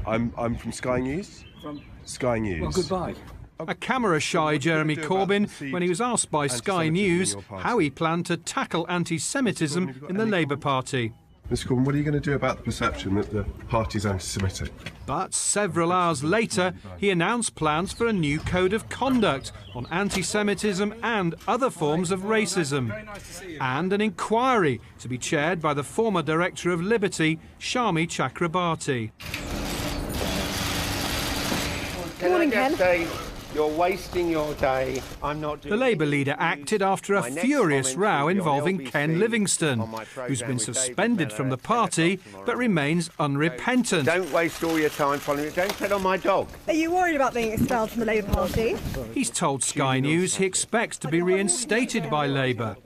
I'm from Sky News. From Sky News. Well, goodbye. A camera-shy Jeremy Corbyn when he was asked by Sky News how he planned to tackle anti-Semitism in the Labour Party. Mr Corbyn, what are you going to do about the perception that the party's anti-Semitic? But several hours later, he announced plans for a new code of conduct on anti-Semitism and other forms of racism, and an inquiry to be chaired by the former Director of Liberty, Shami Chakrabarti. Good morning, Ken. You're wasting your day. I'm not doing. The Labour leader acted after a furious row involving Ken Livingstone, who's been suspended from the party but remains unrepentant. Don't waste all your time following it. Don't tread on my dog. Are you worried about being expelled from the Labour Party? He's told Sky News he expects to be reinstated by Labour.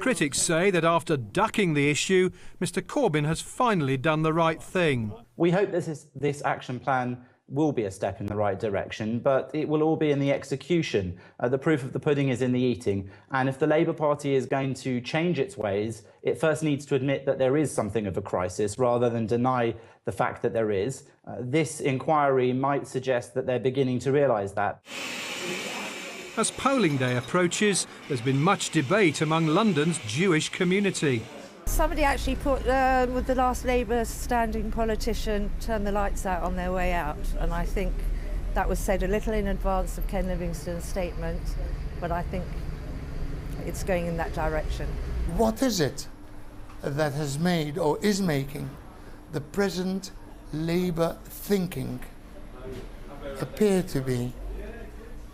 Critics say that after ducking the issue, Mr Corbyn has finally done the right thing. We hope this action plan will be a step in the right direction, but it will all be in the execution. The proof of the pudding is in the eating. And if the Labour Party is going to change its ways, it first needs to admit that there is something of a crisis rather than deny the fact that there is. This inquiry might suggest that they're beginning to realise that. As polling day approaches, there's been much debate among London's Jewish community. Somebody actually put, with the last Labour standing politician, turn the lights out on their way out. And I think that was said a little in advance of Ken Livingstone's statement, but I think it's going in that direction. What is it that has made, or is making, the present Labour thinking appear to be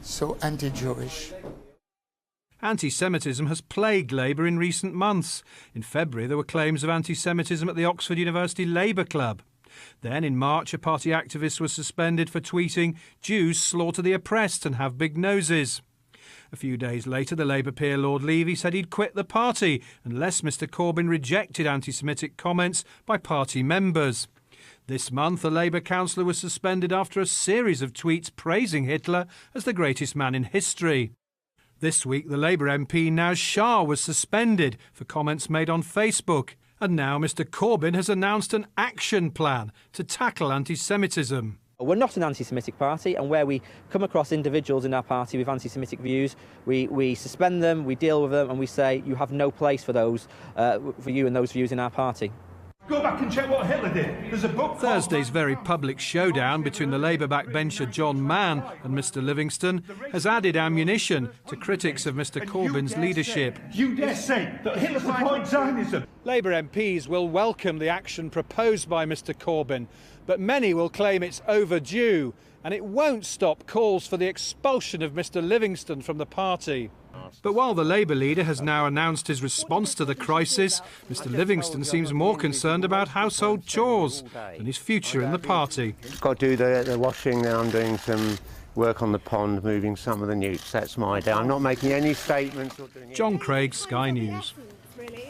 so anti-Jewish? Anti-Semitism has plagued Labour in recent months. In February, there were claims of anti-Semitism at the Oxford University Labour Club. Then, in March, a party activist was suspended for tweeting, "Jews slaughter the oppressed and have big noses." A few days later, the Labour peer Lord Levy said he'd quit the party unless Mr Corbyn rejected anti-Semitic comments by party members. This month, a Labour councillor was suspended after a series of tweets praising Hitler as the greatest man in history. This week, the Labour MP Naz Shah was suspended for comments made on Facebook. And now Mr Corbyn has announced an action plan to tackle anti-Semitism. We're not an anti-Semitic party, and where we come across individuals in our party with anti-Semitic views, we suspend them, we deal with them, and we say you have no place for those, for you and those views in our party. Go back and check what Hitler did. There's a book. Thursday's very public showdown between the Labour backbencher John Mann and Mr Livingstone has added ammunition to critics of Mr Corbyn's leadership. You dare say that Hitler supported Zionism? Labour MPs will welcome the action proposed by Mr Corbyn, but many will claim it's overdue, and it won't stop calls for the expulsion of Mr Livingstone from the party. But while the Labour leader has now announced his response to the crisis, Mr Livingstone seems more concerned about household chores than his future in the party. Got to do the washing, then I'm doing some work on the pond, moving some of the newts. That's my day. I'm not making any statements. John Craig, Sky News.